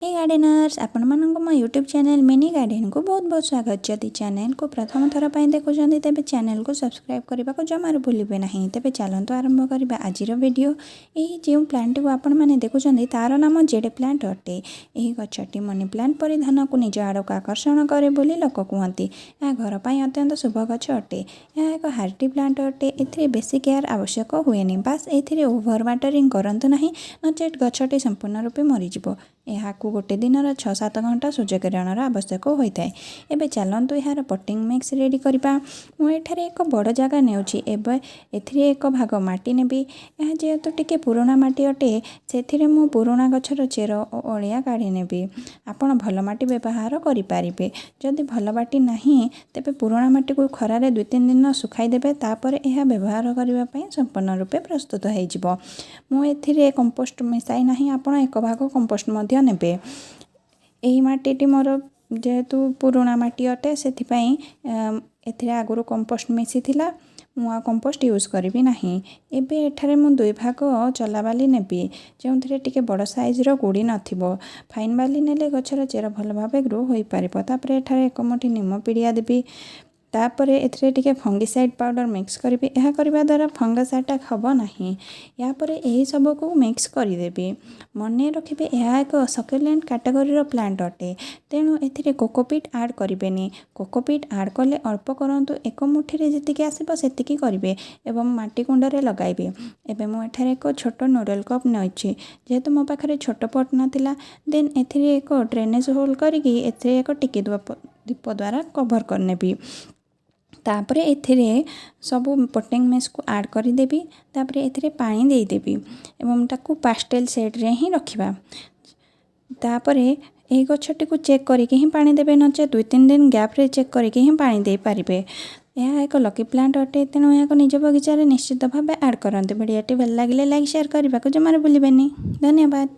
हे गार्डेनर्स आपण मानक मो यूट्यूब चैनल मिनी गार्डन को बहुत बहुत स्वागत। जदि चैनल को प्रथम थर पर देखुं तेज चैनल को सब्सक्राइब करने को जमार भूलिए ना। तेज चलतु आरंभ करवा आज वीडियो। यही जो प्लांट को आपण मैंने देखुं तार नाम जेड प्लांट अटे। यही गछटी मनी प्लांट परिधान को निज आड़क आकर्षण करे बोली लोक कहते। यह घर पर अत्यंत शुभ गछ अटे। यह एक हार्टी प्लांट अटे। ए बेसी केयर आवश्यक हुए बास ए ओभर वाटरिंग करंतु नहीं, नचेत गछटी संपूर्ण रूपे मरीज। यहाँ गोटे दिन 6-7 घंटा सूर्यकिरणर आवश्यक होता है। एबे चलतु यार पटिंग मिक्स रेडी करवा। मुझे एक बड़ जगह नेउछि। एबे एथिरे एक भाग माटी नेबी। यह जेहेतु टिके पुराना माटी अटे से मु पुराना गछर चेर और अलिया काढ़ी नेबी। आपण भल माटी व्यवहार करें। जदि भल माटी नहीं तेबे पुराना माटी को खरारे 2-3 दिन सुखाई देबे। तापर यह व्यवहार करने संपूर्ण रूपे प्रस्तुत हो। मुझे कंपोस्ट मिसाई नहीं, आपण एक भाग कंपोस्ट नेबे। यही माटी मोर जेहेतु पुराना माटी अटे से आगुरी कंपोस्ट मिसी थिला। मुआ कंपोस्ट यूज करी नहीं। एबे एठारे मु 2 भाग चला बाली नेबी जो टिके बड़ साइजर गुड़ी नथिबो। फाइन बाली नेले गछर चेर भल भाव ग्रो हो पार। तापर एठारे 1 मुठी निम पिड़िया देबी। तापर एथिरे टिके फंगिसाइड पाउडर मिक्स करी। यह करने द्वारा फंगस अटैक हम नहीं। यापर यही सब को मिक्स करदेवी। मन रखिए यह एक सकुलेंट कैटेगोरी प्लांट अटे। तेणु ए कोकोपीट आड करें। कोकोपीट आड कले अल्प करूँ। 1 मुठी जी आसो से करेंगे एवं माटी कुंडे लगाइबे। एबे मुझे एक छोट नूडल कप नहीं जेहेतु मो पाखे छोट पट नाला। देन एथिरे एक ड्रेनेज होल करी एक टिकी दीप द्वारा कभर करनेबी। तापरे एथिरे सबू पटिंग मिक्स को ऐड करदेवी। तापरे एथिरे पानी देदेवी एवं ताकू पास्टेल सेड रे ही रखिबा। तापरे यही गछटी को चेक करके ही पानी देबे, नचे 2-3 दिन गैप रे चेक करके ही पानी दे पारिबे। यह एक लकी प्लांट अटे। तेणु यहाँ निज बगीचार निश्चित भाव ऐड करते। वीडियोटी भल लगे लाइक शेयर करने को जमार भूलिबेनी। धन्यवाद।